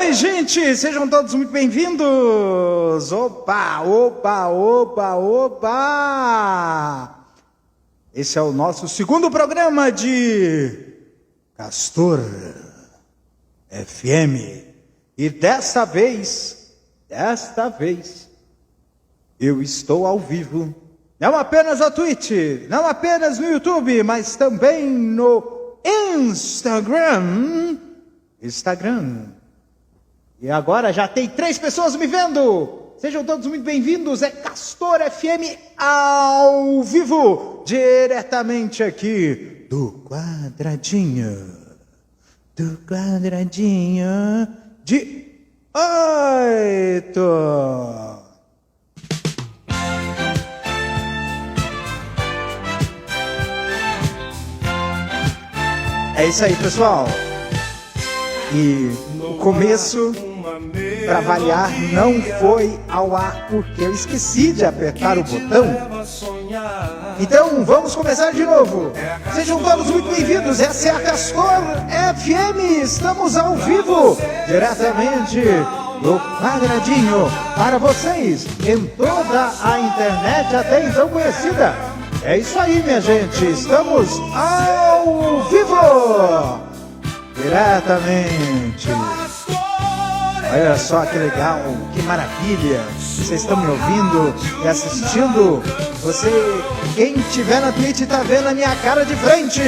Oi, gente, sejam todos muito bem-vindos! Opa, opa, opa, opa! Esse é o nosso segundo programa de Castor FM. E desta vez, eu estou ao vivo. Não apenas na Twitch, não apenas no YouTube, mas também no Instagram. E agora já tem 3 pessoas me vendo. Sejam todos muito bem-vindos. É Castor FM ao vivo, diretamente aqui do quadradinho de 8. É isso aí, pessoal. E o começo, para variar, não foi ao ar porque eu esqueci de apertar o botão. Então vamos começar de novo. Sejam todos muito bem-vindos. Essa é a Castor FM. Estamos ao vivo, diretamente do quadradinho, para vocês, em toda a internet até então conhecida. É isso aí, minha gente. Estamos ao vivo, diretamente. Olha só que legal, que maravilha. Vocês estão me ouvindo e assistindo. Quem estiver na Twitch está vendo a minha cara de frente.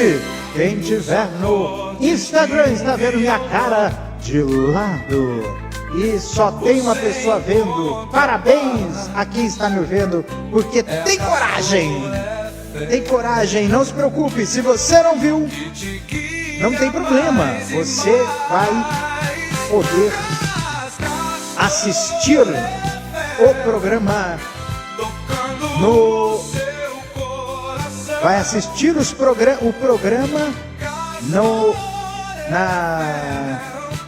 Quem estiver no Instagram está vendo minha cara de lado. E só tem uma pessoa vendo. Parabéns a quem está me vendo, porque tem coragem. Tem coragem, não se preocupe. Se você não viu, não tem problema. Você vai poder assistir o programa o programa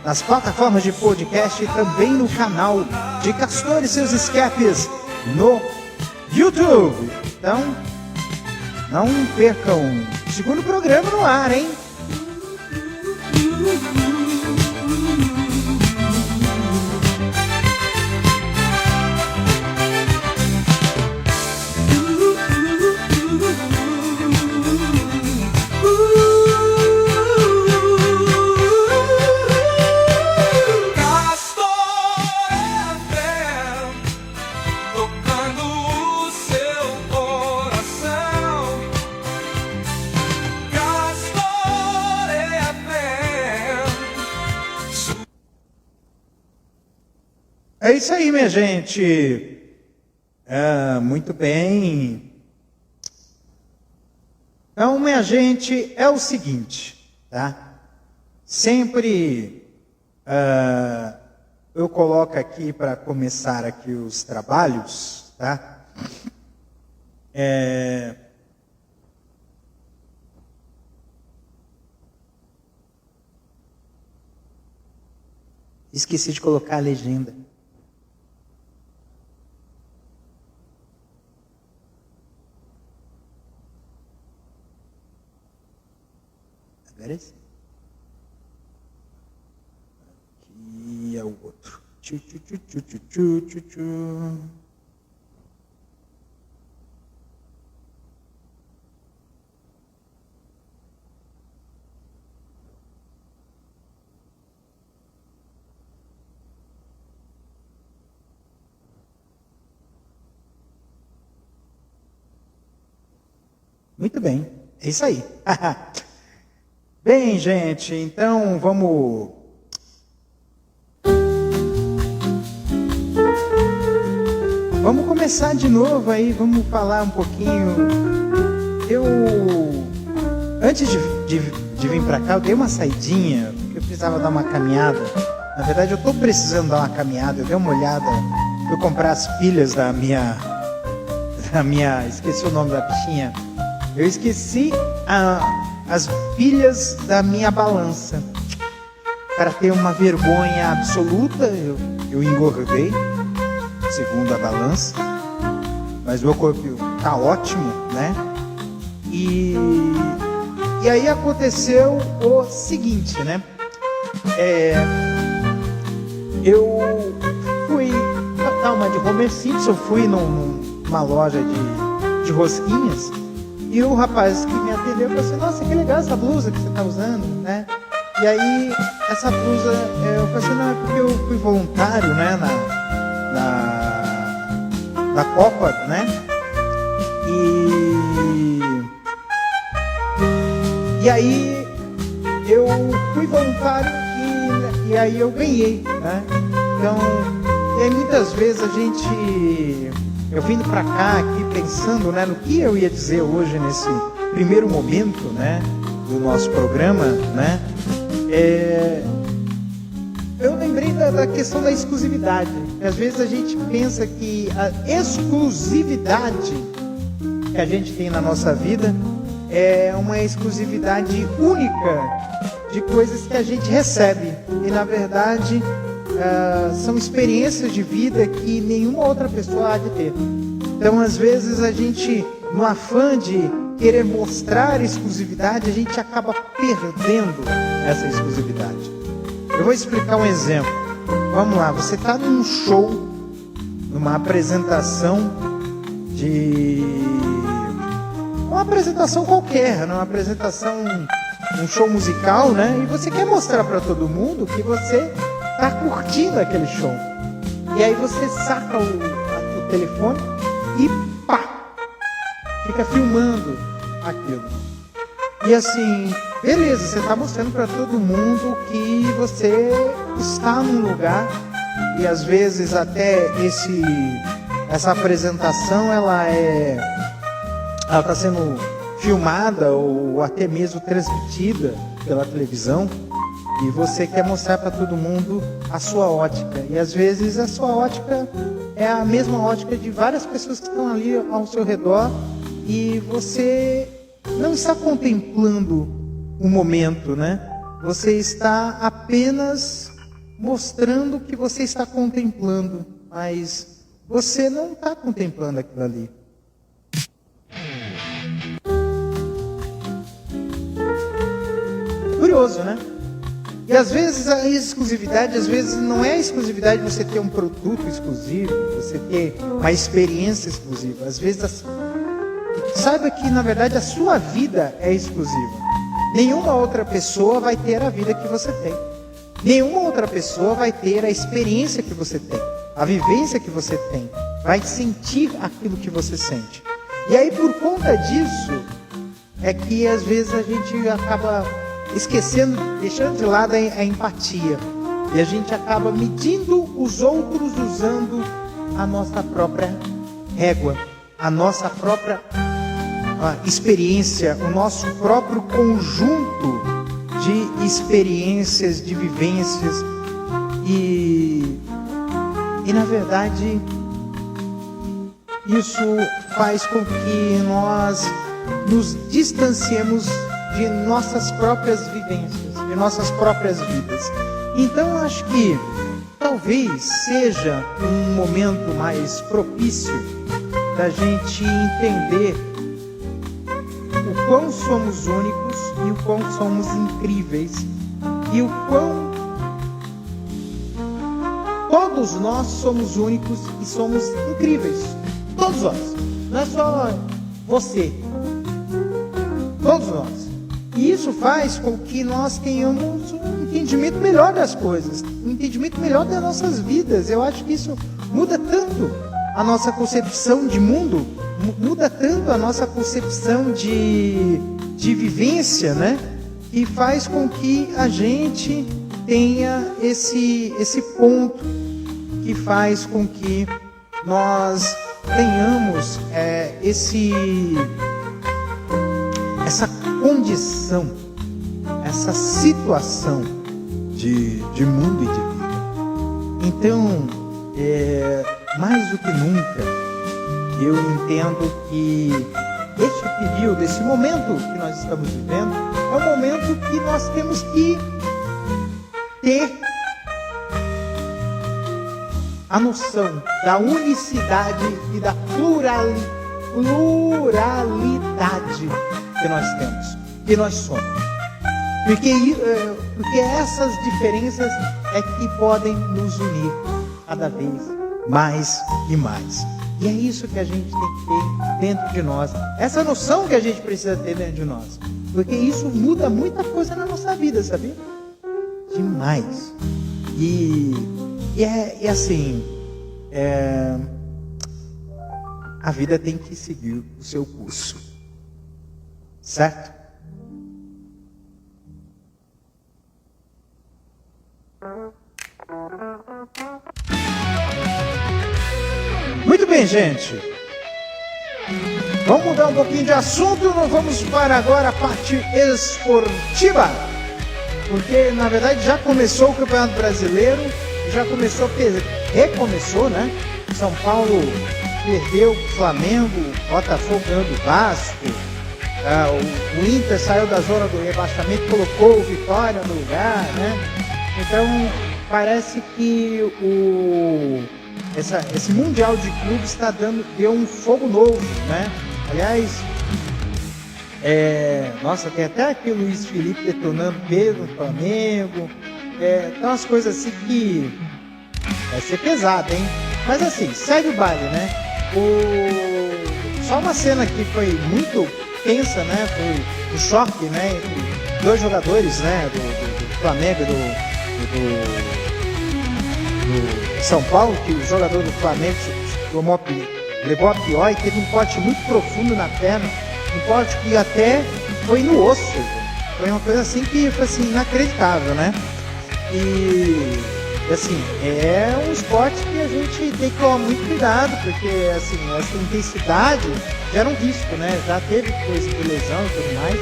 nas plataformas de podcast e também no canal de Castor e seus escapes no YouTube. Então, não percam o segundo programa no ar, hein? É isso aí, minha gente. Muito bem. Então, minha gente, é o seguinte, tá? Sempre eu coloco aqui para começar aqui os trabalhos, tá? Esqueci de colocar a legenda. Agora sim. Aqui é o outro. Muito bem, é isso aí. Bem, gente, então vamos começar de novo aí, vamos falar um pouquinho. Antes de vir para cá, eu dei uma saidinha, porque eu precisava dar uma caminhada. Na verdade, eu estou precisando dar uma caminhada, eu dei uma olhada, fui comprar as pilhas da minha, esqueci o nome da bichinha. Eu esqueci as pilhas da minha balança. Para ter uma vergonha absoluta, eu engordei, segundo a balança, mas meu corpo tá ótimo, né? E aí aconteceu o seguinte, né? eu fui dar uma de Homer Simpson, fui numa loja de rosquinhas, e o rapaz que me atendeu falou assim: nossa, que legal essa blusa que você está usando, né? E aí, essa blusa, eu falei assim: não, é porque eu fui voluntário, né, na Copa, né? E aí, eu fui voluntário e aí eu ganhei, né? Então, e aí muitas vezes eu vindo para cá aqui pensando, né, no que eu ia dizer hoje nesse primeiro momento, né, do nosso programa, né, eu lembrei da questão da exclusividade. Às vezes a gente pensa que a exclusividade que a gente tem na nossa vida é uma exclusividade única de coisas que a gente recebe, e na verdade são experiências de vida que nenhuma outra pessoa há de ter. Então, às vezes, a gente, no afã de querer mostrar exclusividade, a gente acaba perdendo essa exclusividade. Eu vou explicar um exemplo. Vamos lá, você está num show, numa apresentação uma apresentação qualquer, uma apresentação, um show musical, né? E você quer mostrar para todo mundo que você está curtindo aquele show. E aí você saca o telefone e pá! Fica filmando aquilo. E assim, beleza, você está mostrando para todo mundo que você está num lugar, e às vezes até essa apresentação ela está sendo filmada ou até mesmo transmitida pela televisão, e você quer mostrar para todo mundo a sua ótica. E às vezes a sua ótica é a mesma ótica de várias pessoas que estão ali ao seu redor, e você não está contemplando o momento, né? Você está apenas mostrando que você está contemplando, mas você não está contemplando aquilo ali. Curioso, né? E às vezes a exclusividade, às vezes não é a exclusividade de você ter um produto exclusivo, você ter uma experiência exclusiva. Às vezes, saiba que na verdade a sua vida é exclusiva. Nenhuma outra pessoa vai ter a vida que você tem. Nenhuma outra pessoa vai ter a experiência que você tem, a vivência que você tem, vai sentir aquilo que você sente. E aí, por conta disso, é que às vezes a gente acaba esquecendo, deixando de lado a empatia. E a gente acaba medindo os outros usando a nossa própria régua, a nossa própria experiência, o nosso próprio conjunto de experiências, de vivências. E na verdade, isso faz com que nós nos distanciemos de nossas próprias vivências, de nossas próprias vidas. Então, acho que talvez seja um momento mais propício da gente entender o quão somos únicos e o quão somos incríveis, e o quão todos nós somos únicos e somos incríveis. Todos nós. Não é só você. Todos nós. E isso faz com que nós tenhamos um entendimento melhor das coisas, um entendimento melhor das nossas vidas. Eu acho que isso muda tanto a nossa concepção de mundo, muda tanto a nossa concepção de vivência, né? E faz com que a gente tenha esse ponto que faz com que nós tenhamos essa condição, essa situação de mundo e de vida. Então, mais do que nunca, eu entendo que este período, esse momento que nós estamos vivendo, é um momento que nós temos que ter a noção da unicidade e da pluralidade que nós temos, que nós somos. Porque essas diferenças é que podem nos unir cada vez mais e mais. E é isso que a gente tem que ter dentro de nós. Essa noção que a gente precisa ter dentro de nós. Porque isso muda muita coisa na nossa vida, sabia? Demais. E assim, a vida tem que seguir o seu curso. Certo? Muito bem, gente. Vamos mudar um pouquinho de assunto. Nós vamos para agora a parte esportiva. Porque, na verdade, já começou o Campeonato Brasileiro. Já começou, recomeçou, né? São Paulo perdeu o Flamengo, Botafogo ganhou do Vasco. O Inter saiu da zona do rebaixamento, colocou o Vitória no lugar, né? Então, parece que esse Mundial de Clubes deu um fogo novo, né? Aliás, nossa, tem até aqui o Luiz Felipe detonando Pedro no Flamengo. Tem umas coisas assim que vai ser pesado, hein? Mas assim, segue o baile, né? Só uma cena que foi muito tensa, né? Foi o choque, né? Entre dois jogadores, né? Do Flamengo e do São Paulo, que o jogador do Flamengo levou a pior e teve um corte muito profundo na perna, um corte que até foi no osso. Foi uma coisa assim que foi assim, inacreditável, né? E assim, é um esporte que a gente tem que tomar muito cuidado, porque assim, essa intensidade gera um risco, né? Já teve coisa de lesão e tudo mais.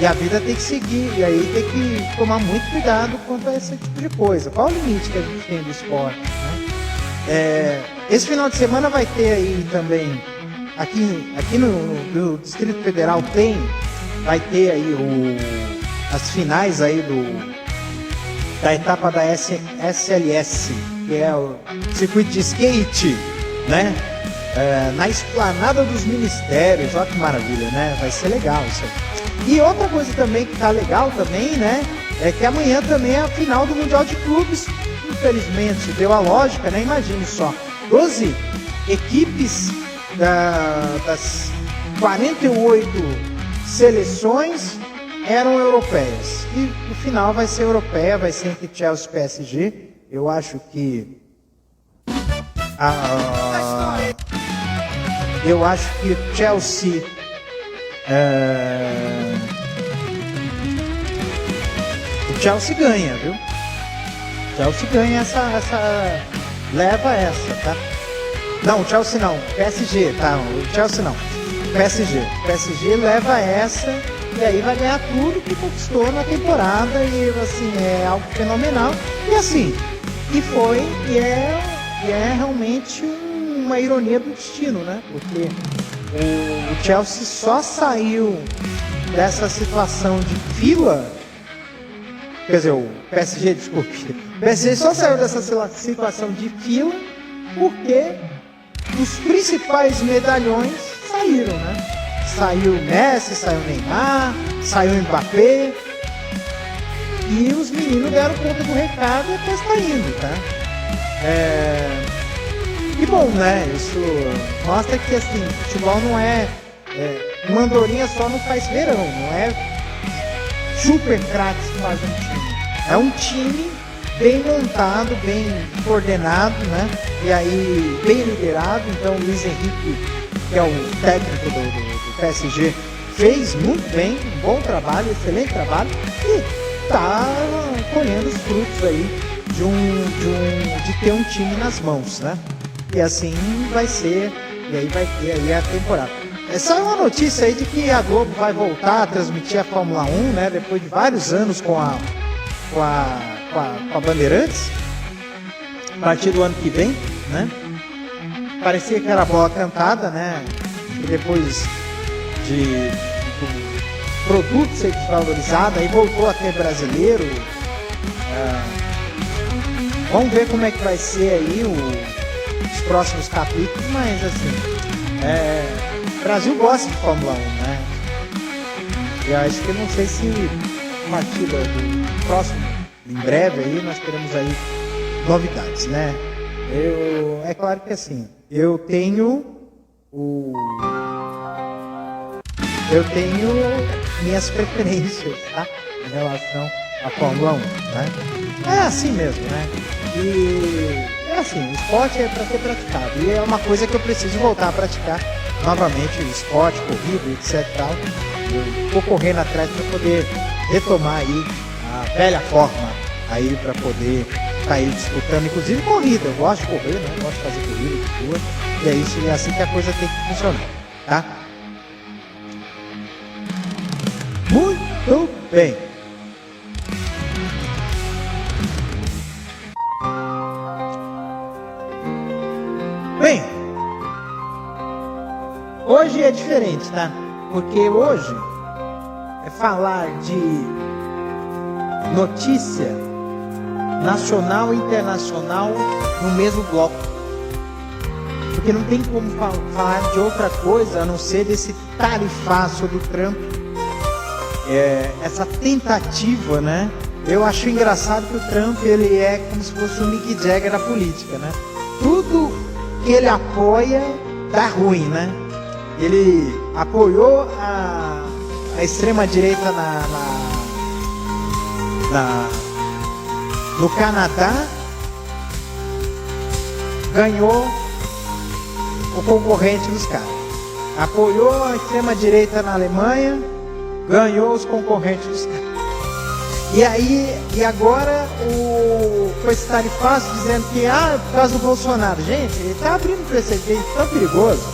E a vida tem que seguir, e aí tem que tomar muito cuidado quanto a esse tipo de coisa. Qual o limite que a gente tem do esporte, né? Esse final de semana vai ter aí também, aqui no Distrito Federal vai ter aí as finais aí da etapa da SLS, que é o circuito de skate, né? Na Esplanada dos Ministérios. Olha que maravilha, né? Vai ser legal isso aí. E outra coisa também que tá legal também, né? É que amanhã também é a final do Mundial de Clubes. Infelizmente, deu a lógica, né? Imagine só, 12 equipes das 48 seleções eram europeias. E o final vai ser europeia, vai ser entre Chelsea e PSG. Eu acho que o Chelsea ganha, viu? Chelsea ganha leva essa, tá? Não, o Chelsea não, PSG, tá? O Chelsea não, PSG leva essa e aí vai ganhar tudo que conquistou na temporada e assim, é algo fenomenal. E assim, e é realmente uma ironia do destino, né? Porque o Chelsea só saiu dessa situação de fila, quer dizer, o PSG só saiu dessa situação de fila porque os principais medalhões saíram, né? Saiu o Messi, saiu o Neymar, saiu o Mbappé, e os meninos deram conta do recado e até está indo, tá? E bom, né? Isso mostra que assim, futebol não uma andorinha só não faz verão, não é super craques que faz um time. É um time bem montado, bem coordenado, né? E aí, bem liderado. Então, o Luiz Henrique, que é o técnico do PSG, fez muito bem, um bom trabalho, excelente trabalho, e está colhendo os frutos aí de ter um time nas mãos, né? E assim vai ser, e aí vai ter aí a temporada. Só uma notícia aí de que a Globo vai voltar a transmitir a Fórmula 1, né? Depois de vários anos com a Bandeirantes, a partir do ano que vem, né? Parecia que era bola cantada, né? E depois do produto ser desvalorizado, aí voltou a ter brasileiro. Vamos ver como é que vai ser aí os próximos capítulos, mas assim, o Brasil gosta de Fórmula 1, né? E acho que não sei se a partir do próximo, em breve aí nós teremos aí novidades, né? É claro que assim, eu tenho minhas preferências, tá? Em relação à Fórmula 1, né? É assim mesmo, né? E é assim, o esporte é para ser praticado. E é uma coisa que eu preciso voltar a praticar novamente, o esporte, corrida, etc. Tal. Eu estou correndo atrás para poder retomar aí a velha forma aí para poder estar aí disputando, inclusive corrida. Eu gosto de correr, né? Eu gosto de fazer corrida de rua. E é isso, é assim que a coisa tem que funcionar, tá? Muito bem. Bem, hoje é diferente, tá? Porque hoje é falar de notícia nacional e internacional no mesmo bloco. Porque não tem como falar de outra coisa a não ser desse tarifaço do Trump. Essa tentativa, né? Eu acho engraçado que o Trump, ele é como se fosse o Mick Jagger da política, né? Tudo que ele apoia dá ruim, né? Ele apoiou a extrema-direita no Canadá, ganhou o concorrente dos caras. Apoiou a extrema-direita na Alemanha, ganhou os concorrentes dos caras. E agora com esse tarifaço dizendo que por causa do Bolsonaro. Gente, ele está abrindo precedente tão perigoso.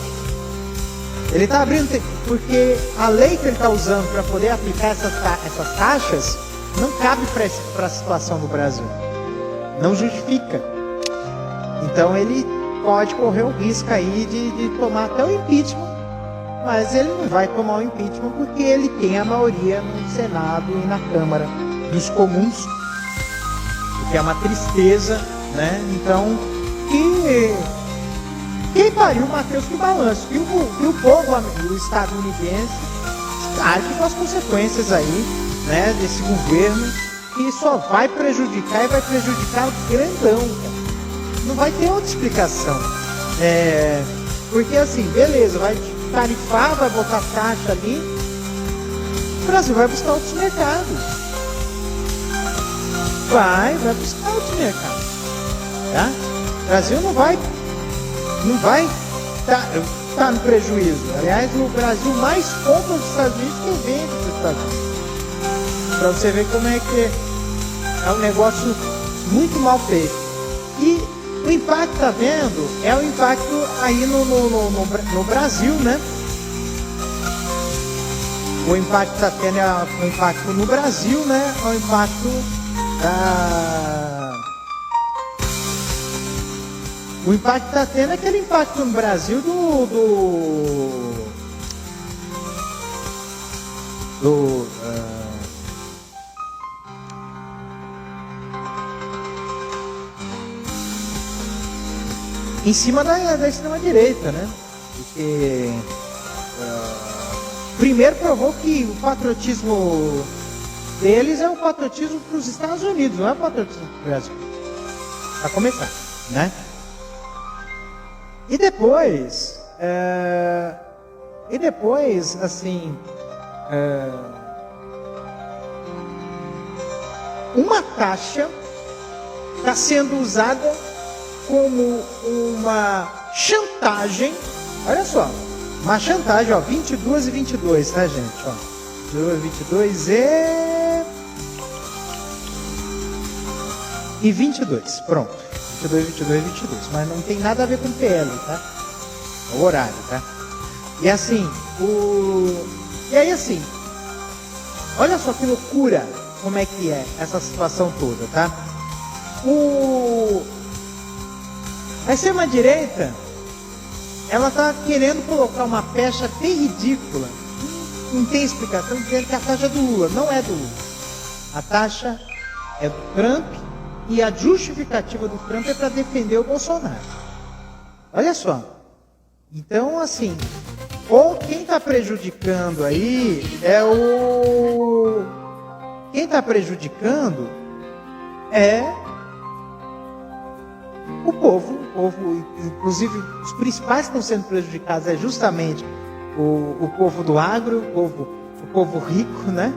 Ele está abrindo, porque a lei que ele está usando para poder aplicar essas taxas não cabe para a situação do Brasil. Não justifica. Então ele pode correr o risco aí de tomar até o impeachment. Mas ele não vai tomar o impeachment porque ele tem a maioria no Senado e na Câmara dos Comuns, o que é uma tristeza, né? Então, quem pariu, Matheus, que balanço, que o povo o estadunidense arque com as consequências aí, né, desse governo, que só vai prejudicar e vai prejudicar o grandão, cara. Não vai ter outra explicação. Porque assim, beleza, vai tarifar, vai botar taxa ali, o Brasil vai buscar outros mercados. Vai buscar outros mercados, tá? O Brasil não vai tá no prejuízo. Aliás, o Brasil mais compra dos Estados Unidos que vende dos Estados Unidos. Para você ver como é que é um negócio muito mal feito. E o impacto, tá vendo? É o impacto aí no Brasil, né? O impacto está tendo o impacto no Brasil, né? O impacto o impacto está tendo aquele impacto no Brasil em cima da extrema-direita, né? Porque primeiro provou que o patriotismo deles é um patriotismo para os Estados Unidos, não é patriotismo para o Brasil. Para começar, né? E depois, assim, uma taxa está sendo usada como uma chantagem. Olha só, uma chantagem, ó, 22 e 22, tá, gente? Ó, 22 e 22, pronto. 22, mas não tem nada a ver com o PL, tá? O horário, tá? E assim, e aí assim, olha só que loucura como é que é essa situação toda, tá? A extrema-direita, ela tá querendo colocar uma pecha bem ridícula, não tem explicação, dizendo que a taxa é do Lula. Não é do Lula. A taxa é do Trump e a justificativa do Trump é para defender o Bolsonaro. Olha só. Então, assim, ou quem está prejudicando aí quem está prejudicando é o povo, inclusive os principais que estão sendo prejudicados é justamente o povo do agro, o povo rico, né?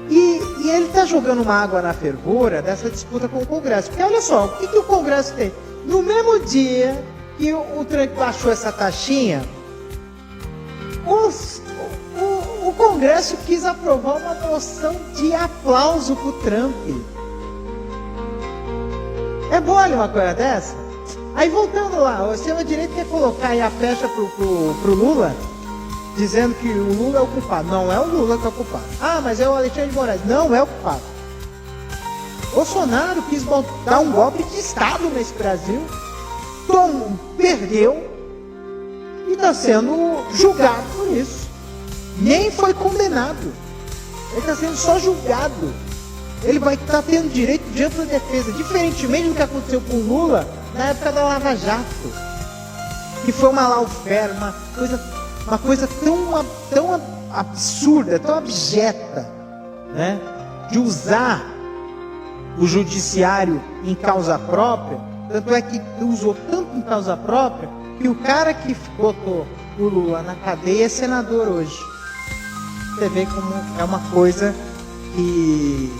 E ele está jogando uma água na fervura dessa disputa com o Congresso. Porque olha só, o que o Congresso tem? No mesmo dia que o Trump baixou essa taxinha, o Congresso quis aprovar uma moção de aplauso para o Trump. É mole uma coisa dessa? Aí voltando lá, o extrema-direita quer colocar aí a pecha pro Lula, dizendo que o Lula é o culpado. Não é o Lula que é o culpado. Ah, mas é o Alexandre de Moraes. Não é o culpado. Bolsonaro quis dar um golpe de Estado nesse Brasil, perdeu e está sendo julgado por isso. Nem foi condenado. Ele está sendo só julgado. Ele vai estar tendo direito de ampla defesa, diferentemente do que aconteceu com o Lula na época da Lava Jato, que foi uma lawfare, uma coisa tão absurda, tão abjeta, né? De usar o judiciário em causa própria. Tanto é que usou tanto em causa própria que o cara que botou o Lula na cadeia é senador hoje. Você vê como é uma coisa que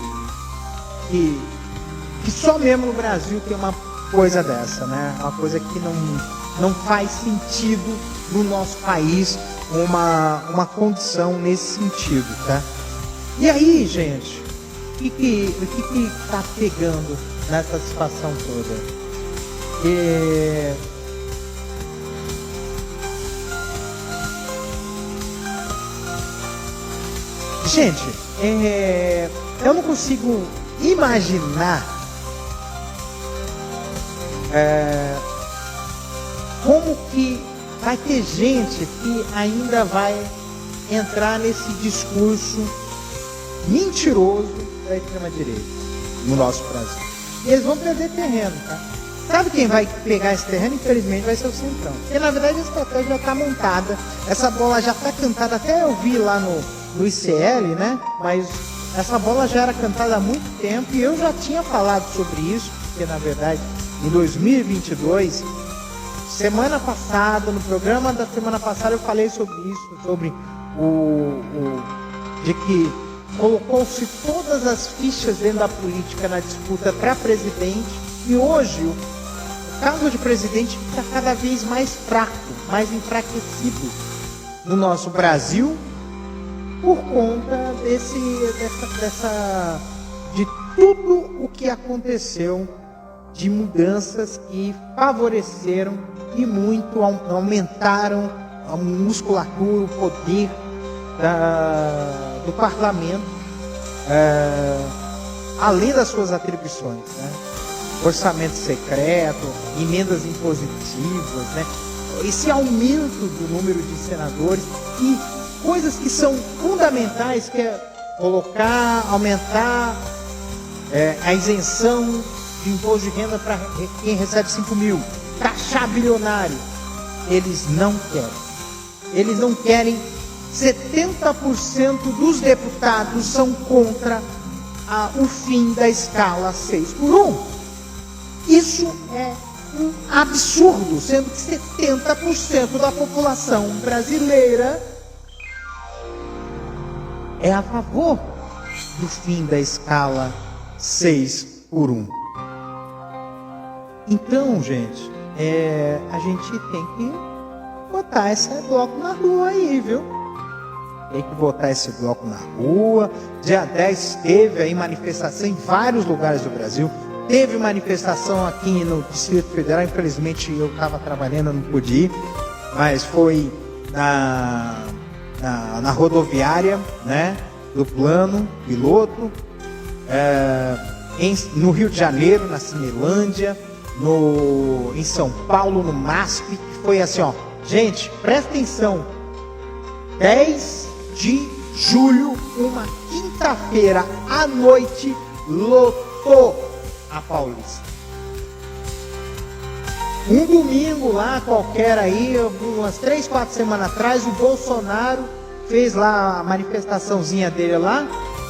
só mesmo no Brasil tem uma coisa dessa, né? Uma coisa que não faz sentido no nosso país, uma condição nesse sentido, tá? E aí, gente, o que tá pegando nessa situação toda? Gente, eu não consigo imaginar como que vai ter gente que ainda vai entrar nesse discurso mentiroso da extrema-direita no nosso Brasil. E eles vão perder terreno, tá? Sabe quem vai pegar esse terreno? Infelizmente vai ser o Centrão. Porque na verdade a estratégia já está montada, essa bola já está cantada, até eu vi lá no ICL, né? Mas essa bola já era cantada há muito tempo e eu já tinha falado sobre isso, porque na verdade em 2022, semana passada, no programa da semana passada eu falei sobre isso, sobre de que colocou-se todas as fichas dentro da política na disputa para presidente e hoje o cargo de presidente fica cada vez mais fraco, mais enfraquecido no nosso Brasil por conta de tudo o que aconteceu, de mudanças que favoreceram e muito aumentaram a musculatura, o poder do parlamento, além das suas atribuições, né? Orçamento secreto, emendas impositivas, né? Esse aumento do número de senadores e coisas que são fundamentais, que é aumentar a isenção de imposto de renda para quem recebe 5 mil, taxar bilionário. Eles não querem. Eles não querem. 70% dos deputados são contra o fim da escala 6x1. Isso é um absurdo, sendo que 70% da população brasileira é a favor do fim da escala 6x1. Então, gente, a gente tem que botar esse bloco na rua aí, viu? Tem que botar esse bloco na rua. Dia 10 teve aí manifestação em vários lugares do Brasil. Teve manifestação aqui no Distrito Federal. Infelizmente eu estava trabalhando, não pude ir. Mas foi na rodoviária, né? Do plano piloto. No Rio de Janeiro, na Cinelândia. Em São Paulo, no MASP. Que foi assim, ó. Gente, presta atenção. 10 de julho, uma quinta-feira à noite, lotou a Paulista. Um domingo lá, qualquer aí, umas 3, 4 semanas atrás, o Bolsonaro fez lá a manifestaçãozinha dele lá,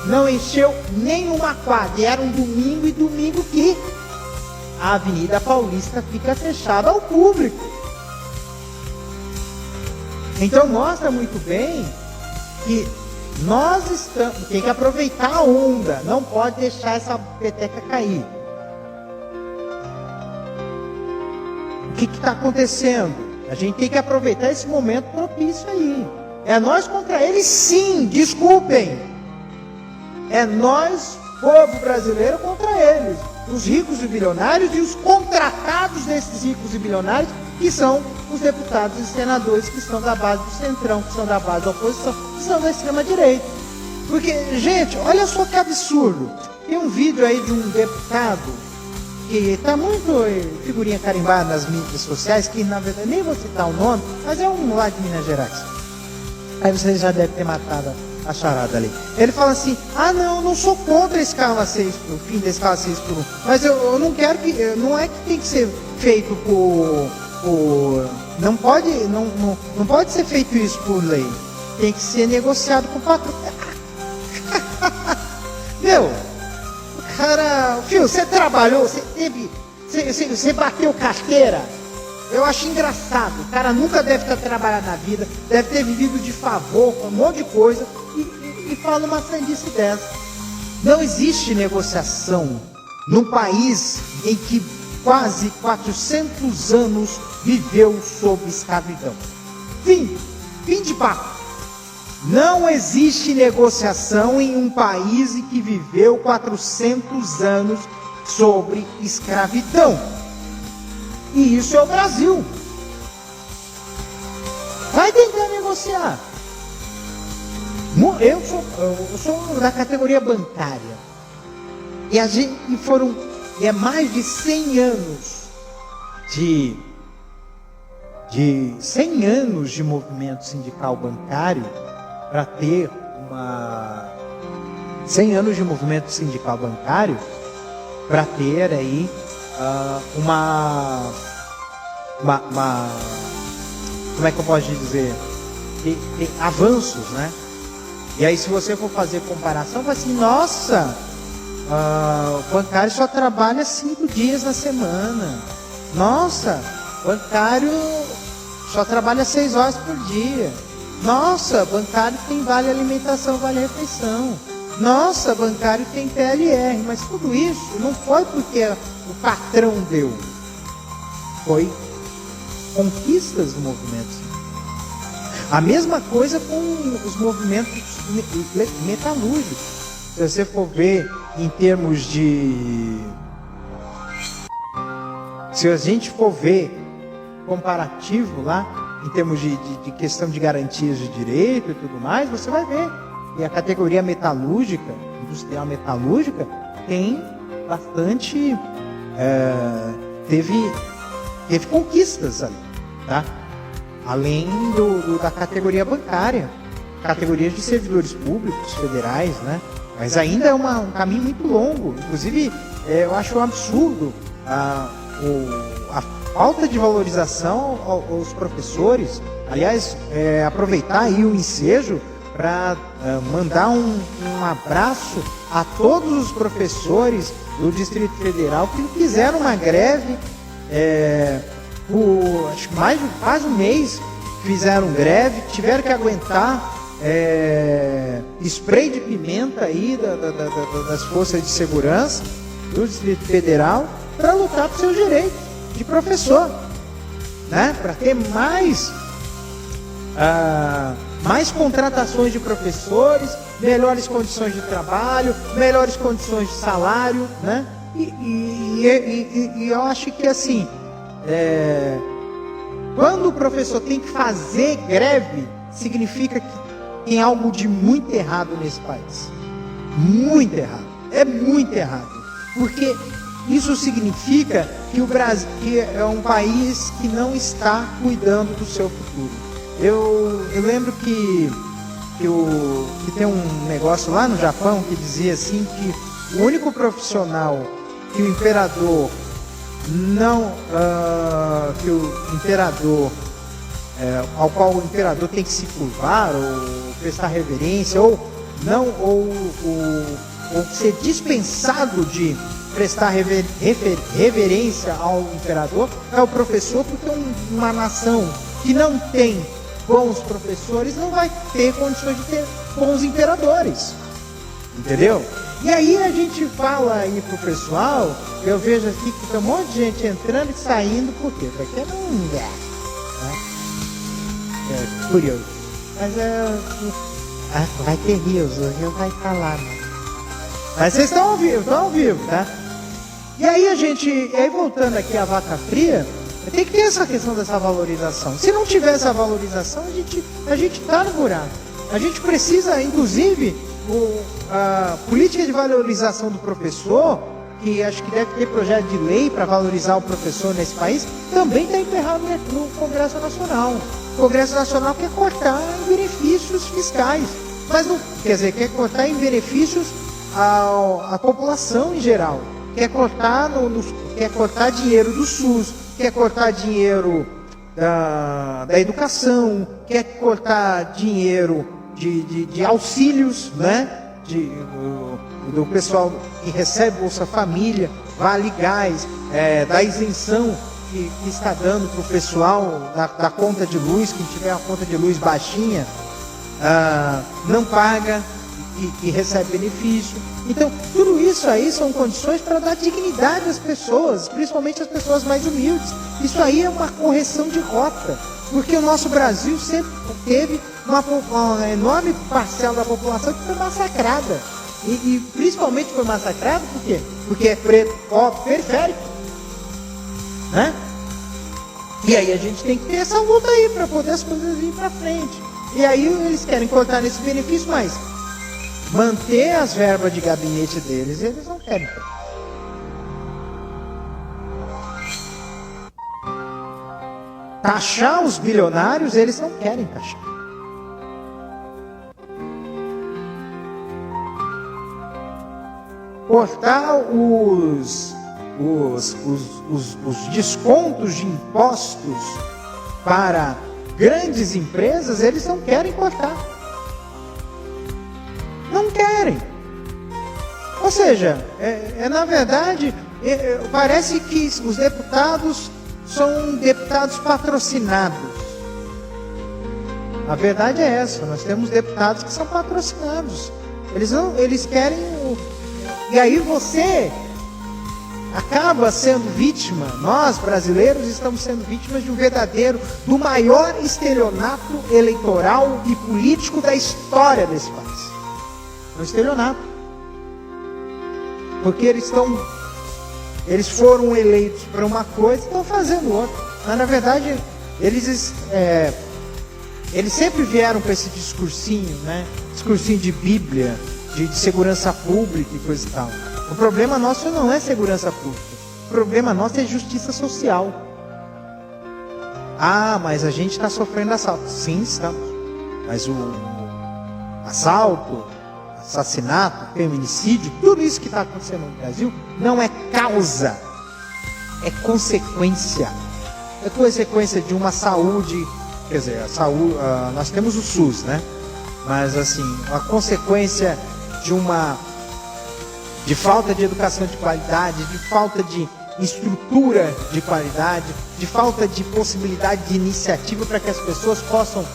não encheu nenhuma quadra. E era um domingo, e domingo que a Avenida Paulista fica fechada ao público. Então mostra muito bem que nós tem que aproveitar a onda, não pode deixar essa peteca cair. O que está acontecendo? A gente tem que aproveitar esse momento propício aí. É nós contra eles, sim, desculpem. É nós, povo brasileiro, contra eles. Os ricos e bilionários e os contratados desses ricos e bilionários, que são os deputados e senadores que estão da base do centrão, que são da base da oposição, que são da extrema-direita. Porque, gente, olha só que absurdo. Tem um vídeo aí de um deputado que está muito figurinha carimbada nas mídias sociais, que na verdade nem vou citar o nome, mas é um lá de Minas Gerais. Aí você já deve ter matado a charada ali. Ele fala assim: ah não, eu não sou contra a escala 6, o fim da escala 6 por 1, mas eu não quero que, não é que tem que ser feito não pode ser feito isso por lei, tem que ser negociado com o patrão. Meu, cara, filho, você trabalhou, você bateu carteira. Eu acho engraçado. O cara nunca deve ter trabalhado na vida, deve ter vivido de favor com um monte de coisa e fala uma sandice dessa. Não existe negociação num país em que quase 400 anos viveu sob escravidão. Fim de papo. Não existe negociação em um país em que viveu 400 anos sobre escravidão. E isso é o Brasil. Vai tentar negociar. Eu sou da categoria bancária. E é mais de 100 anos de 100 anos de movimento sindical bancário para ter 100 anos de movimento sindical bancário para ter aí como é que eu posso dizer? Tem avanços, né? E aí se você for fazer comparação, vai assim, nossa, o bancário só trabalha 5 dias na semana. Nossa, o bancário só trabalha 6 horas por dia. Nossa, bancário tem vale alimentação, vale refeição. Nossa, bancário tem PLR. Mas tudo isso não foi porque o patrão deu. Foi conquistas do movimento. A mesma coisa com os movimentos metalúrgicos. Se você for ver em termos de... Se a gente for ver comparativo lá, em termos de questão de garantias de direito e tudo mais, você vai ver. E a categoria metalúrgica, industrial metalúrgica, tem bastante... teve conquistas ali, tá? Além da categoria bancária, categorias de servidores públicos, federais, né? Mas ainda é um caminho muito longo. Inclusive, eu acho um absurdo a falta de valorização aos professores. Aliás, aproveitar aí o ensejo para mandar um abraço a todos os professores do Distrito Federal que fizeram uma greve, acho que quase um mês fizeram greve, tiveram que aguentar spray de pimenta aí das forças de segurança do Distrito Federal para lutar por seus direitos de professor, né? Para ter mais contratações de professores, melhores condições de trabalho, melhores condições de salário, né? E eu acho que assim, quando o professor tem que fazer greve, significa que tem algo de muito errado nesse país. Muito errado. É muito errado. Porque isso significa que o Brasil é um país que não está cuidando do seu futuro. Eu lembro que tem um negócio lá no Japão que dizia assim que o único profissional que o imperador ao qual o imperador tem que se curvar ou prestar reverência ou ou ser dispensado de prestar reverência ao imperador é o professor, porque uma nação que não tem bons professores não vai ter condições de ter bons imperadores, entendeu? E aí a gente fala aí pro pessoal, eu vejo aqui que tem um monte de gente entrando e saindo, por quê? Porque não é, né? É curioso, mas vai ter rios, o rio vai estar lá, né? Mas vocês estão ao vivo, tá? E aí aí voltando aqui à vaca fria, tem que ter essa questão dessa valorização. Se não tiver essa valorização, a gente tá no buraco. A gente precisa, inclusive, a política de valorização do professor, que acho que deve ter projeto de lei para valorizar o professor nesse país, também está emperrado no Congresso Nacional. O Congresso Nacional quer cortar em benefícios fiscais, mas não quer dizer, quer cortar em benefícios à população em geral. Quer cortar, quer cortar dinheiro do SUS, quer cortar dinheiro da educação, quer cortar dinheiro de auxílios, né? Do pessoal que recebe Bolsa Família, Vale Gás, da isenção que está dando para o pessoal da conta de luz, quem tiver a conta de luz baixinha, não paga e recebe benefício. Então, tudo isso aí são condições para dar dignidade às pessoas, principalmente às pessoas mais humildes. Isso aí é uma correção de rota, porque o nosso Brasil sempre teve uma enorme parcela da população que foi massacrada. E principalmente foi massacrada por quê? Porque é preto, pobre, periférico, né? E aí a gente tem que ter essa luta aí para poder as coisas ir para frente. E aí eles querem cortar nesse benefício, mas manter as verbas de gabinete deles, eles não querem. Taxar os bilionários, eles não querem taxar. Cortar os descontos de impostos para grandes empresas, eles não querem cortar. Não querem. Ou seja, na verdade, parece que os deputados são deputados patrocinados. A verdade é essa, nós temos deputados que são patrocinados. Eles querem e aí você acaba sendo vítima, nós brasileiros estamos sendo vítimas do maior estelionato eleitoral e político da história desse país. É um estelionato. Porque eles foram eleitos para uma coisa e estão fazendo outra. Mas na verdade, eles sempre vieram com esse discursinho, né? Discursinho de Bíblia, de segurança pública e coisa e tal. O problema nosso não é segurança pública. O problema nosso é justiça social. Ah, mas a gente está sofrendo assalto. Sim, estamos. Mas o assalto, assassinato, feminicídio, tudo isso que está acontecendo no Brasil não é causa, é consequência. É consequência de uma saúde, quer dizer, a saúde, nós temos o SUS, né? Mas assim, a consequência de falta de educação de qualidade, de falta de estrutura de qualidade, de falta de possibilidade de iniciativa para que as pessoas possam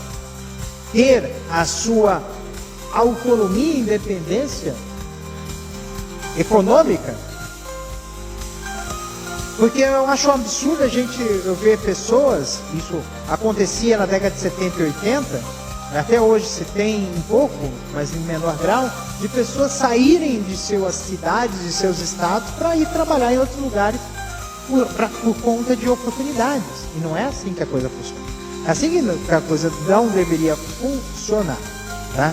ter a sua autonomia e independência econômica. Porque eu acho um absurdo eu ver pessoas, isso acontecia na década de 70 e 80, até hoje se tem um pouco, mas em menor grau, de pessoas saírem de suas cidades, de seus estados, para ir trabalhar em outros lugares por conta de oportunidades. E não é assim que a coisa funciona. É assim que a coisa não deveria funcionar, tá?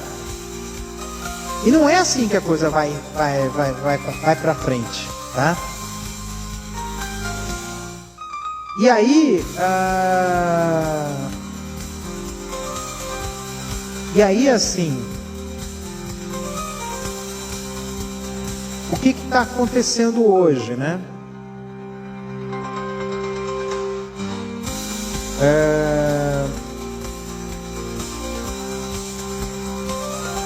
E não é assim que a coisa vai para frente, tá? E aí, assim, o que está acontecendo hoje, né?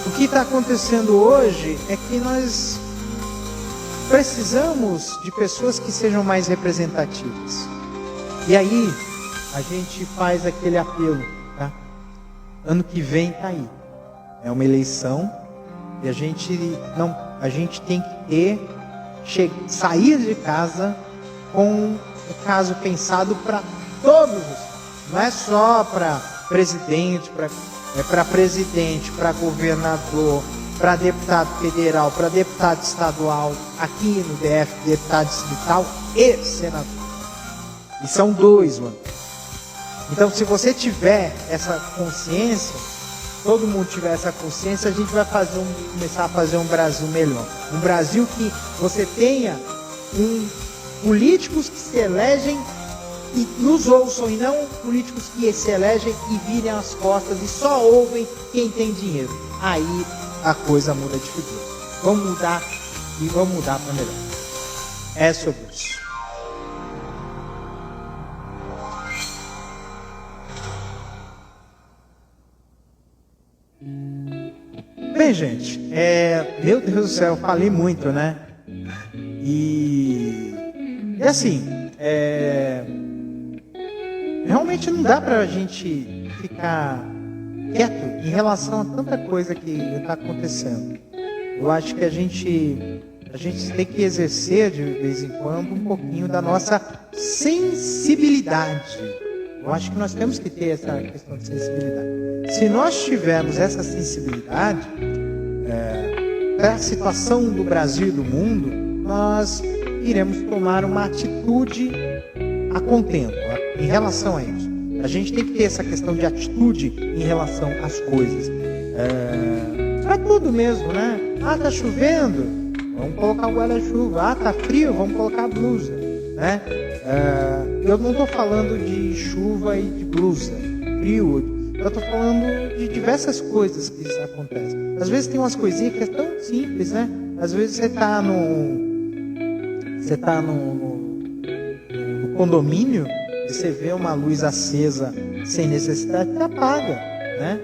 O que está acontecendo hoje é que nós precisamos de pessoas que sejam mais representativas. E aí, a gente faz aquele apelo, tá? Ano que vem está aí. É uma eleição e a gente tem que sair de casa com o caso pensado para todos os. Não é só para presidente, para governador, para deputado federal, para deputado estadual, aqui no DF, deputado distrital e senador. E são 2, mano. Então, se você tiver essa consciência, todo mundo tiver essa consciência, a gente vai começar a fazer um Brasil melhor. Um Brasil que você tenha políticos que se elegem e nos ouçam, e não políticos que se elegem e virem as costas e só ouvem quem tem dinheiro. Aí a coisa muda de figura. Vamos mudar e vamos mudar para melhor. É sobre isso. Bem, gente, meu Deus do céu, eu falei muito, né? E assim, realmente não dá pra gente ficar quieto em relação a tanta coisa que está acontecendo. Eu acho que a gente tem que exercer de vez em quando um pouquinho da nossa sensibilidade. Eu acho que nós temos que ter essa questão de sensibilidade. Se nós tivermos essa sensibilidade para a situação do Brasil e do mundo, nós iremos tomar uma atitude a contento em relação a isso. A gente tem que ter essa questão de atitude em relação às coisas. Para tudo mesmo, né? Ah, tá chovendo? Vamos colocar o guarda-chuva. Ah, tá frio? Vamos colocar a blusa, né? Eu não estou falando de chuva e de blusa, frio. Eu estou falando de diversas coisas que isso acontece. Às vezes tem umas coisinhas que é tão simples, né? Às vezes você está no condomínio, você vê uma luz acesa sem necessidade, você apaga, né?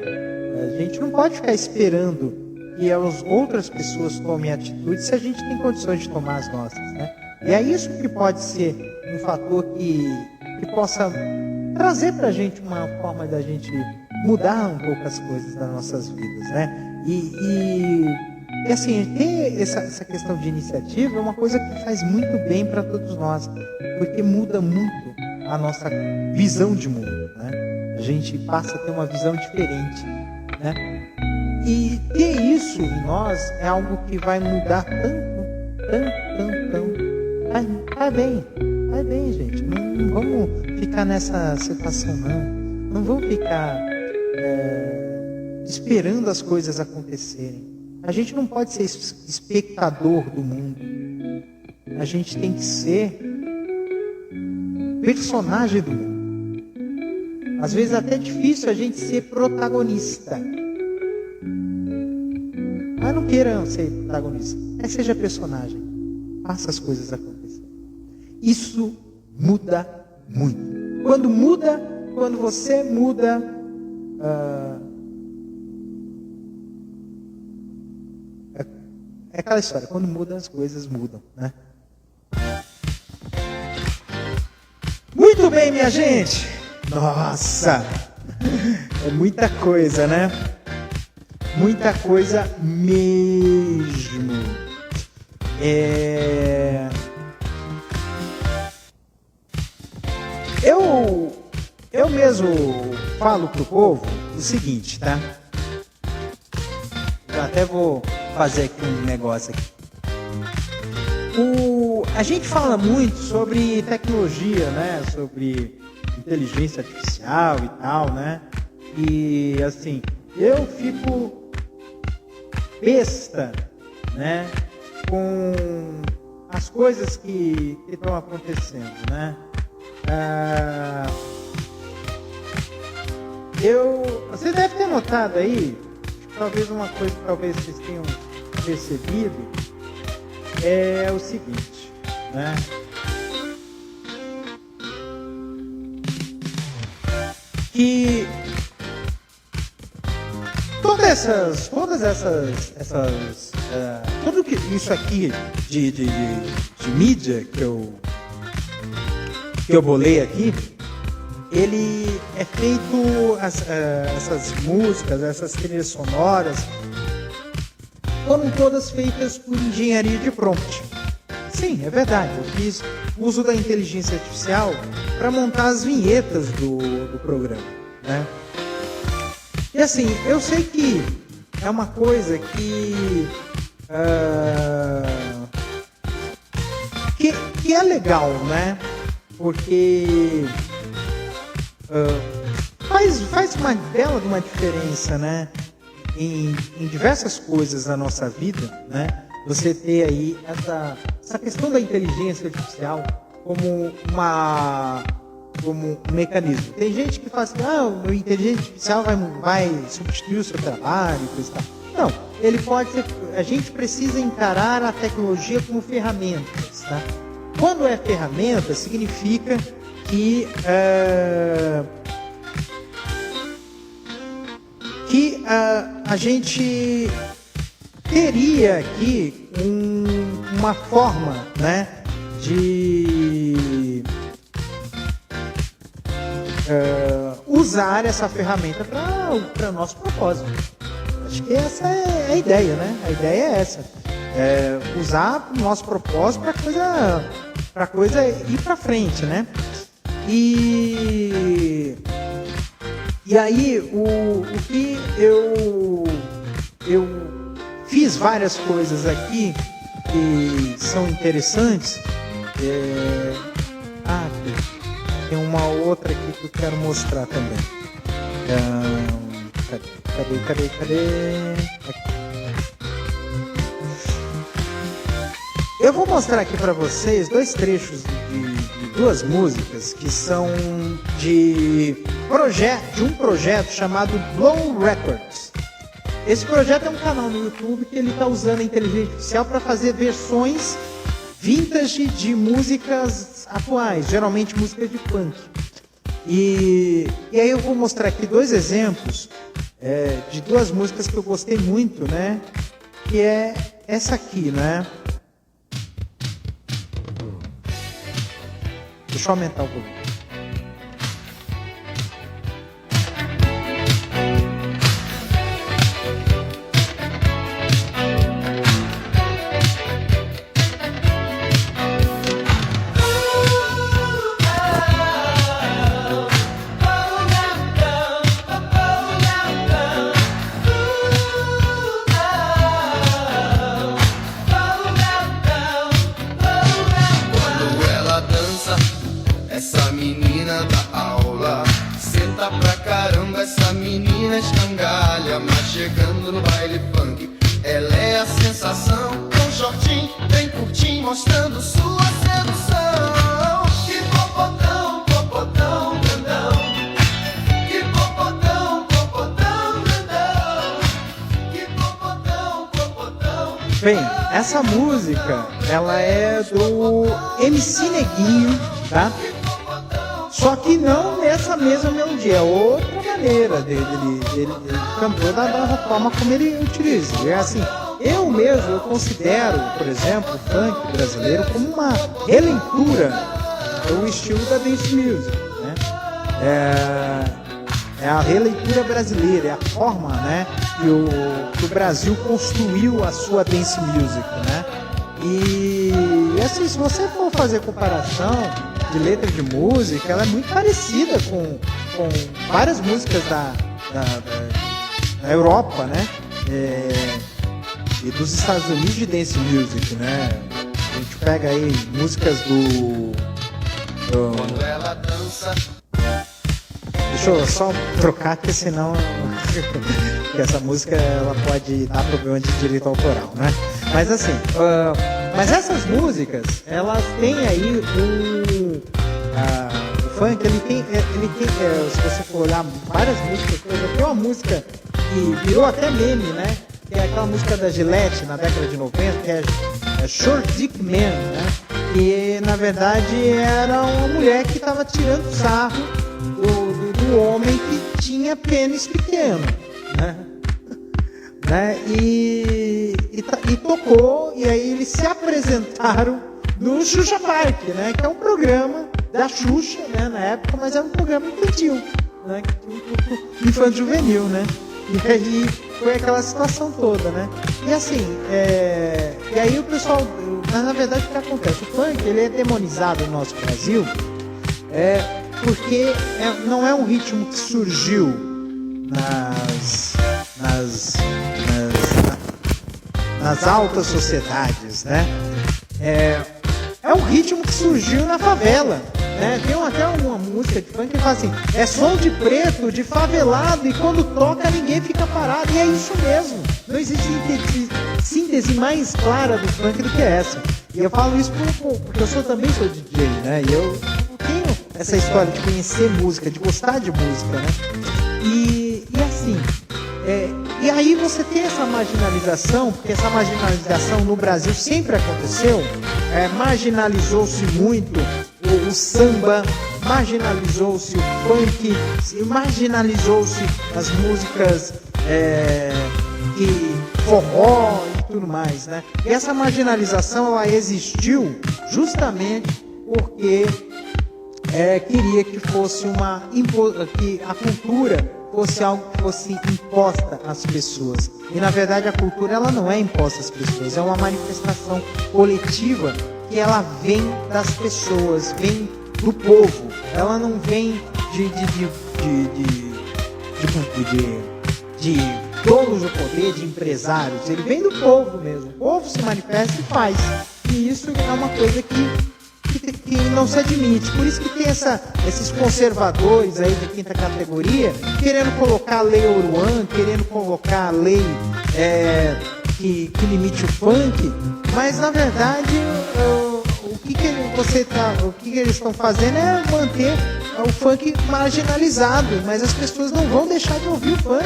A gente não pode ficar esperando que as outras pessoas tomem atitude se a gente tem condições de tomar as nossas, né? E é isso que pode ser um fator que possa trazer para a gente uma forma da gente mudar um pouco as coisas das nossas vidas, né? E assim, ter essa questão de iniciativa é uma coisa que faz muito bem para todos nós, porque muda muito a nossa visão de mundo, né? A gente passa a ter uma visão diferente, né? E ter isso em nós é algo que vai mudar tanto. Vai bem, gente. Não vamos ficar nessa situação, não. Não vamos ficar esperando as coisas acontecerem. A gente não pode ser espectador do mundo. A gente tem que ser personagem do mundo. Às vezes até é difícil a gente ser protagonista. Mas não queiram ser protagonista. Mas seja personagem. Faça as coisas acontecerem. Isso muda muito. Quando você muda, é aquela história, quando muda as coisas mudam, né? Muito bem, minha gente! Nossa! É muita coisa, né? Muita coisa mesmo. Eu mesmo falo pro povo o seguinte, tá? Eu até vou fazer aqui um negócio aqui. A gente fala muito sobre tecnologia, né? Sobre inteligência artificial e tal, né? E assim, eu fico besta, né? Com as coisas que estão acontecendo, né? Você deve ter notado aí, talvez uma coisa que talvez vocês tenham percebido, é o seguinte, né? Que toda todas essas tudo isso aqui de mídia que eu bolei aqui, ele é feito, essas músicas, essas trilhas sonoras, foram todas feitas por engenharia de prompt. Sim, é verdade, eu fiz uso da inteligência artificial para montar as vinhetas do programa, né? E assim, eu sei que é uma coisa que é legal, né? Porque faz uma bela de uma diferença, né? Em diversas coisas da nossa vida, né? Você ter aí essa questão da inteligência artificial como um mecanismo. Tem gente que fala assim, a inteligência artificial vai substituir o seu trabalho, coisa e tal. Não, ele pode ser. A gente precisa encarar a tecnologia como ferramentas, tá? Quando é ferramenta, significa que a gente teria aqui uma forma, né, de usar essa ferramenta para nosso propósito. Acho que essa é a ideia, né? A ideia é essa. Usar o nosso propósito para coisa ir para frente, né? E aí o que eu fiz várias coisas aqui que são interessantes. Tem uma outra aqui que eu quero mostrar também. Cadê? Aqui. Eu vou mostrar aqui para vocês dois trechos de duas músicas que são de um projeto chamado Blow Records. Esse projeto é um canal no YouTube que ele está usando a inteligência artificial para fazer versões vintage de músicas atuais, geralmente músicas de funk. E aí eu vou mostrar aqui dois exemplos de duas músicas que eu gostei muito, né? Que é essa aqui, né? Deixa eu aumentar o volume. Escangalha, mas chegando no baile funk, ela é a sensação. Com shortinho, bem curtinho, mostrando sua sedução. Que popotão, popotão, grandão. Que popotão, popotão, grandão. Que popotão, popotão. Bem, essa música, ela é do MC Neguinho, tá? Só que não nessa mesma melodia, é outra maneira dele cantou da forma como ele utiliza. É assim, eu considero, por exemplo, o funk brasileiro como uma releitura do estilo da dance music, né? É a releitura brasileira, é a forma, né, que o Brasil construiu a sua dance music, né? E assim, se você for fazer comparação de letra de música, ela é muito parecida com várias músicas da Europa, né? E dos Estados Unidos de dance music, né? A gente pega aí músicas Quando ela dança. Deixa eu só trocar, porque senão que essa música ela pode dar problema de direito autoral, né? Mas assim, mas essas músicas, elas têm aí o funk, ele tem se você for olhar várias músicas, por exemplo, tem uma música que virou até meme, né? Que é aquela música da Gillette na década de 90, que é Short Dick Man, né? E na verdade era uma mulher que estava tirando sarro do homem que tinha pênis pequeno, né? né? E tocou, e aí eles se apresentaram no Xuxa Park, né? Que é um programa da Xuxa, né? Na época, mas era um programa infantil, né? Infanto juvenil, né? E aí foi aquela situação toda, né? E assim, e aí o pessoal, na verdade, o que acontece? O funk, ele é demonizado no nosso Brasil, porque não é um ritmo que surgiu nas altas sociedades, né? É um ritmo que surgiu na favela, né? Tem até uma música de funk que fala assim: é som de preto, de favelado, e quando toca ninguém fica parado. E é isso mesmo. Não existe síntese mais clara do funk do que essa. E eu falo isso porque eu também sou DJ, né? E eu tenho essa história de conhecer música, de gostar de música, né? E assim, e aí você tem essa marginalização, porque essa marginalização no Brasil sempre aconteceu. Marginalizou-se muito o samba, marginalizou-se o funk, marginalizou-se as músicas forró e tudo mais, né? E essa marginalização, ela existiu justamente porque queria que fosse que a cultura fosse algo que fosse imposta às pessoas. E na verdade a cultura, ela não é imposta às pessoas, é uma manifestação coletiva que ela vem das pessoas, vem do povo. Ela não vem de donos do poder, de empresários. Ele vem do povo mesmo. O povo se manifesta e faz. E isso é uma coisa que não se admite. Por isso que tem esses conservadores aí de quinta categoria querendo colocar a lei Oruan, querendo colocar a lei que limite o funk, mas na verdade o que eles estão fazendo é manter o funk marginalizado, mas as pessoas não vão deixar de ouvir o funk.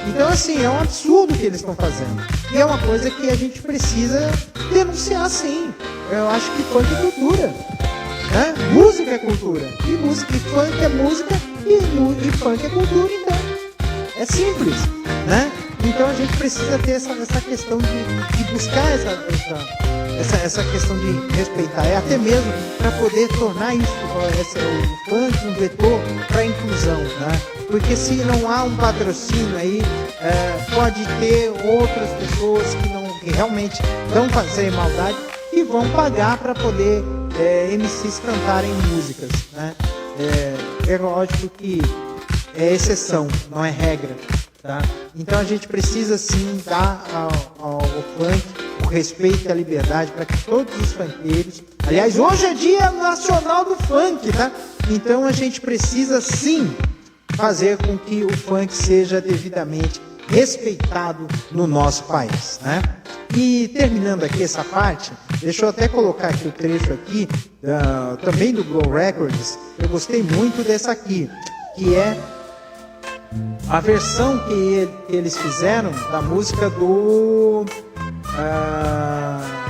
Então, assim, é um absurdo o que eles estão fazendo. E é uma coisa que a gente precisa denunciar, sim. Eu acho que funk é cultura, né? Música é cultura. E funk é música, e funk é cultura, então. É simples, né? Então a gente precisa ter essa questão de buscar essa questão de respeitar. É até mesmo para poder tornar isso, o funk, um vetor para a inclusão, né? Porque se não há um patrocínio aí, pode ter outras pessoas que realmente vão fazer maldade e vão pagar para poder MCs cantarem músicas, né? É lógico que é exceção, não é regra, tá? Então a gente precisa sim dar ao funk o respeito e a liberdade para que todos os funkeiros... Aliás, hoje é dia nacional do funk, tá? Então a gente precisa sim fazer com que o funk seja devidamente respeitado no nosso país, né? E terminando aqui essa parte, deixa eu até colocar aqui o trecho aqui, também do Glow Records. Eu gostei muito dessa aqui, que é a versão que eles fizeram da música do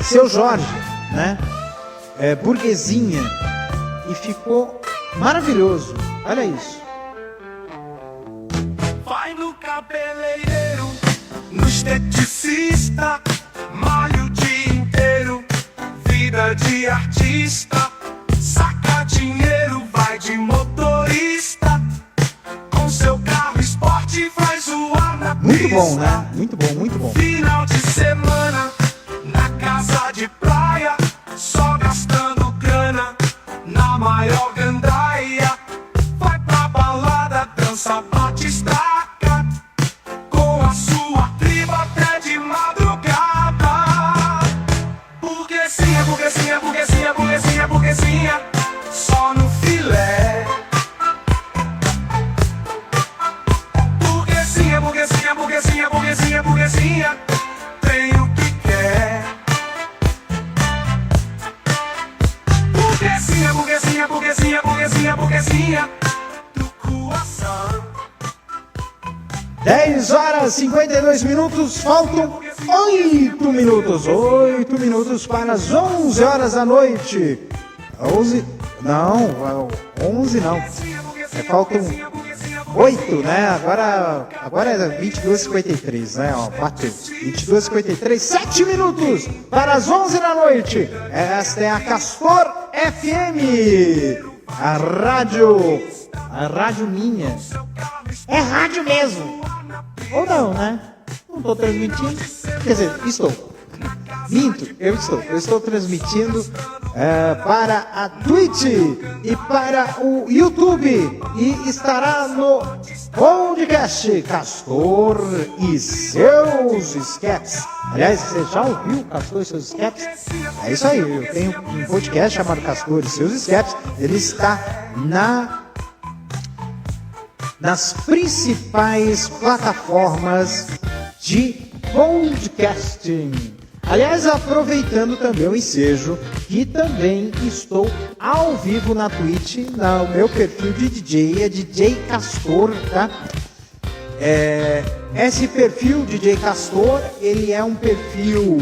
Seu Jorge, né? Burguesinha, e ficou maravilhoso. Olha isso. Vai no cabeleireiro, no esteticista, malha o dia inteiro, vida de artista, saca dinheiro, vai de motorista, com seu carro esporte vai zoar na pista. Muito bom, né? Muito bom, muito bom. Final de semana, na casa de praia, só gastando grana, na maior gandaia, vai pra balada, dança, bate, estaca, com a sua tribo até de madrugada. Burguesinha, burguesinha, burguesinha, burguesinha, burguesinha, só no filé. Burguesinha, burguesinha, burguesinha, burguesinha, burguesinha, tem o que quer. Burguesinha, burguesinha, burguesinha, burguesinha, burguesinha, do coração. 10 horas e 52 minutos, faltam 8 minutos. 8 minutos para as 11 horas da noite. 11, não, 11 não. Faltam 8, né? Agora é 22h53, né? Ó, bateu. 22h53, 7 minutos para as 11 da noite. Esta é a Castor FM, a rádio minha. É rádio mesmo. Ou não, né? Não estou transmitindo. Quer dizer, estou. Minto, eu estou transmitindo para a Twitch e para o YouTube e estará no podcast Castor e seus escapes. Aliás, você já ouviu Castor e seus escapes? É isso aí, eu tenho um podcast chamado Castor e seus escapes. Ele está nas principais plataformas de podcasting. Aliás, aproveitando também o ensejo, que também estou ao vivo na Twitch, no meu perfil de DJ, é DJ Castor, tá? Esse perfil DJ Castor, ele é um perfil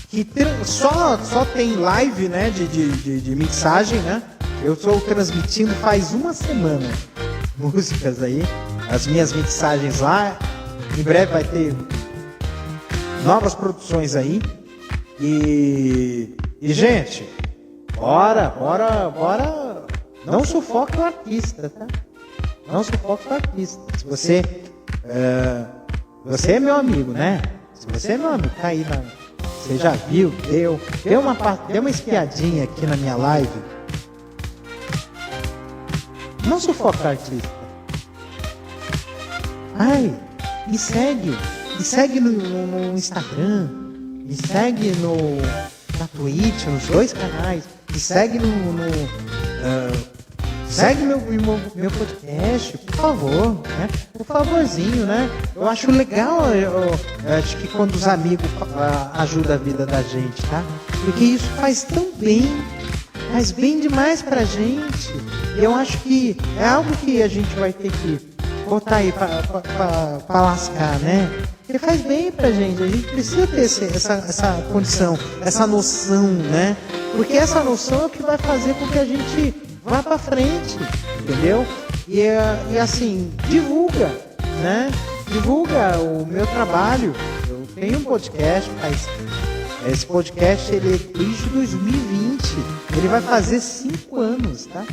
que só tem live, né, de mixagem, né? Eu estou transmitindo faz uma semana músicas aí, as minhas mixagens lá. Em breve vai ter novas produções aí. E gente, bora. Não sufoque o artista, tá? Não sufoque o artista. Se você é meu amigo, né? Se você é meu amigo, tá aí você já viu, deu uma espiadinha aqui na minha live. Não sufoque o artista. Ai, me segue no Instagram, me segue na Twitch, nos 2 canais, me segue segue meu podcast, por favor, né? Por favorzinho, né? Eu acho legal, acho que quando os amigos ajudam a vida da gente, tá? Porque isso faz tão bem, faz bem demais pra gente. E eu acho que é algo que a gente vai ter que botar aí pra lascar, né? Porque faz bem pra gente, a gente precisa ter essa condição, essa noção, né? Porque essa noção é o que vai fazer com que a gente vá pra frente, entendeu? E assim, divulga, né? Divulga o meu trabalho. Eu tenho um podcast, mas esse podcast ele é desde 2020, ele vai fazer 5 anos, tá?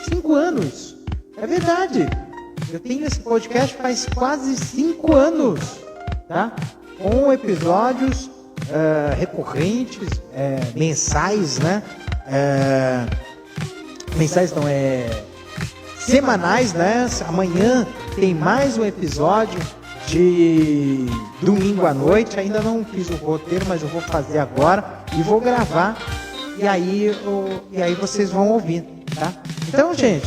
5 anos, é verdade. Eu tenho esse podcast faz quase 5 anos, tá? Com episódios recorrentes, mensais, né? Mensais não, semanais, né? Amanhã tem mais um episódio de domingo à noite. Ainda não fiz o roteiro, mas eu vou fazer agora e vou gravar. E aí vocês vão ouvir, tá? Então, gente,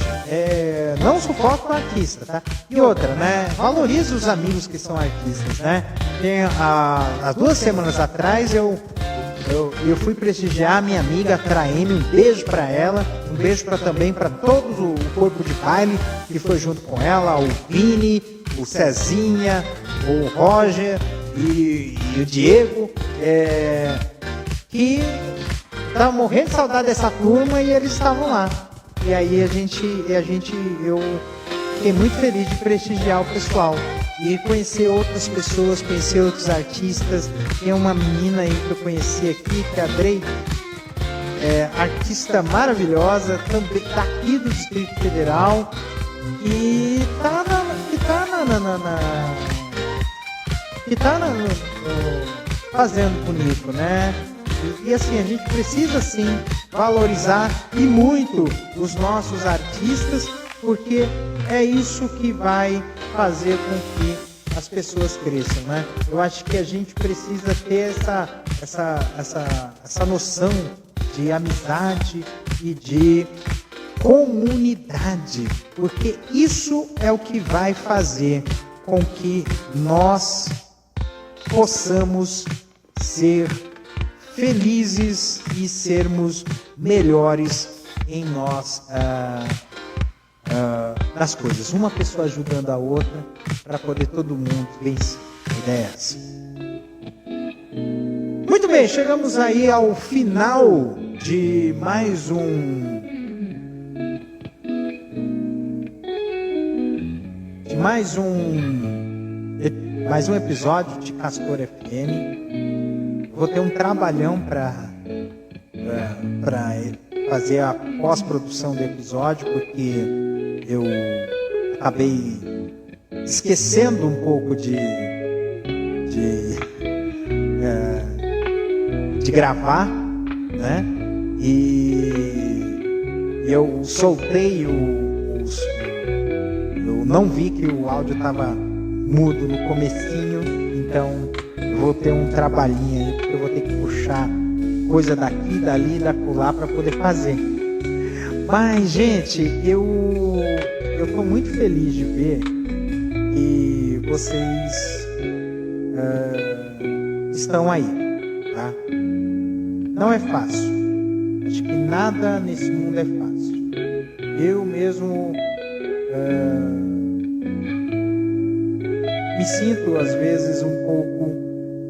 não sufoca o artista, tá? E outra, né? Valorize os amigos que são artistas, né? Há 2 semanas atrás eu fui prestigiar a minha amiga Traeme, um beijo para ela, um beijo também para todo o corpo de baile que foi junto com ela, o Vini, o Cezinha, o Roger e o Diego, que estavam morrendo de saudade dessa turma e eles estavam lá. E aí eu fiquei muito feliz de prestigiar o pessoal e conhecer outras pessoas, conhecer outros artistas. Tem uma menina aí que eu conheci aqui, que é a Drey, artista maravilhosa, também daqui do Distrito Federal, e fazendo bonito, né? E assim, a gente precisa sim valorizar e muito os nossos artistas, porque é isso que vai fazer com que as pessoas cresçam, né? Eu acho que a gente precisa ter essa noção de amizade e de comunidade, porque isso é o que vai fazer com que nós possamos ser felizes e sermos melhores em nós nas coisas. Uma pessoa ajudando a outra para poder todo mundo vencer. A ideia é essa. Muito bem, chegamos aí ao final de mais mais um episódio de Castor FM. Vou ter um trabalhão para fazer a pós-produção do episódio, porque eu acabei esquecendo um pouco de gravar, né? E eu soltei eu não vi que o áudio estava mudo no comecinho, então eu vou ter um trabalhinho aí, porque eu vou ter que puxar coisa daqui, dali, dacolá para poder fazer. Mas, gente, eu estou muito feliz de ver que vocês estão aí, tá? Não é fácil. Acho que nada nesse mundo é fácil. Eu mesmo me sinto às vezes um pouco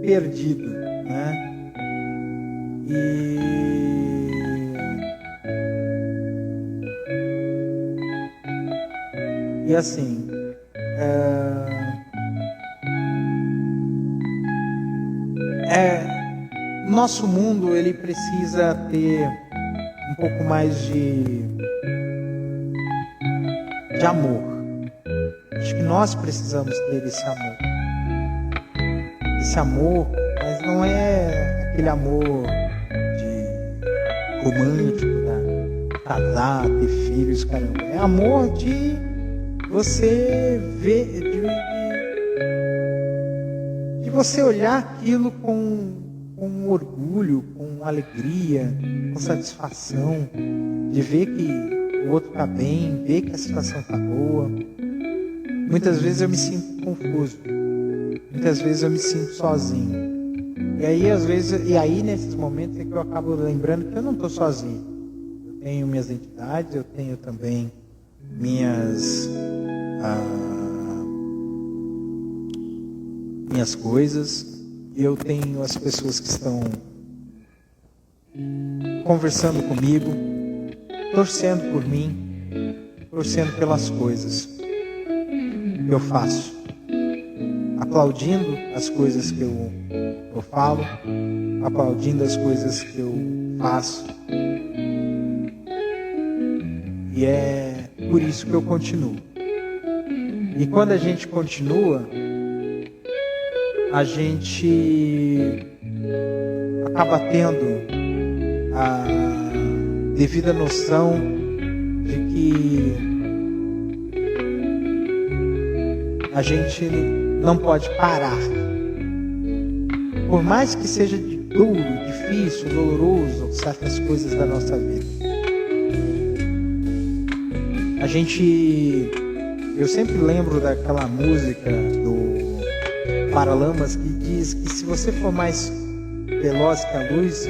perdido, né? E assim, nosso mundo ele precisa ter um pouco mais de amor. Acho que nós precisamos ter esse amor. Esse amor, mas não é aquele amor de romântico, né? Casar, ter filhos, caramba. É amor de você ver, de você olhar aquilo com orgulho, com alegria, com satisfação, de ver que o outro está bem, ver que a situação está boa. Muitas vezes eu me sinto confuso, muitas vezes eu me sinto sozinho. E aí nesses momentos é que eu acabo lembrando que eu não estou sozinho. Eu tenho minhas entidades, eu tenho também minhas coisas. Eu tenho as pessoas que estão conversando comigo, torcendo por mim, torcendo pelas coisas que eu faço, aplaudindo as coisas que eu falo, aplaudindo as coisas que eu faço. E é por isso que eu continuo. E quando a gente continua, a gente acaba tendo a devida noção de que a gente não pode parar. Por mais que seja duro, difícil, doloroso, certas coisas da nossa vida. Eu sempre lembro daquela música do Paralamas que diz que se você for mais veloz que a luz,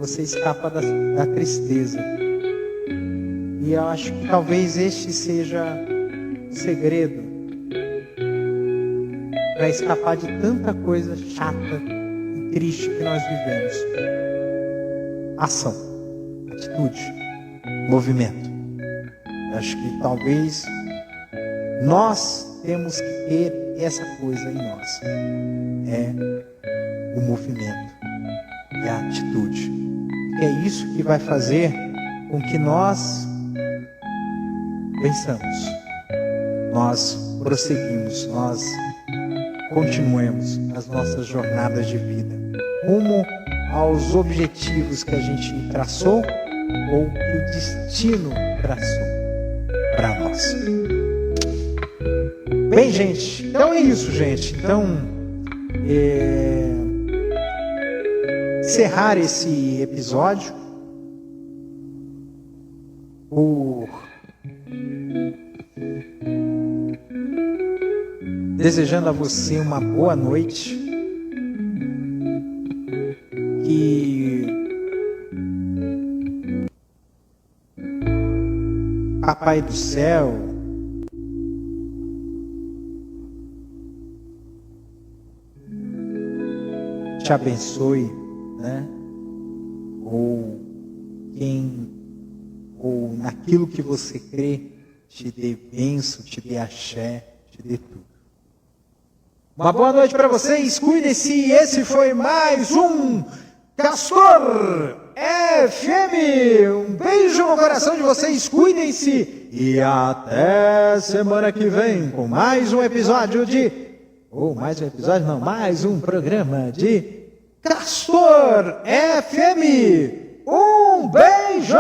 você escapa da tristeza. E eu acho que talvez este seja o segredo para escapar de tanta coisa chata e triste que nós vivemos. Ação, atitude, movimento. Eu acho que talvez nós temos que ter essa coisa em nós. É o movimento e a atitude. E é isso que vai fazer com que nós vençamos, nós prosseguimos, nós continuemos as nossas jornadas de vida rumo aos objetivos que a gente traçou ou que o destino traçou para nós. Bem, gente, então é isso, gente. Então, encerrar esse episódio por desejando a você uma boa noite, que Papai do Céu te abençoe, né? Ou naquilo que você crê, te dê bênção, te dê axé, de tudo. Uma boa noite para vocês, cuidem-se. Esse foi mais um Castor FM. Um beijo no coração de vocês, cuidem-se. E até semana que vem com mais um episódio mais um programa de Castor FM. Um beijo!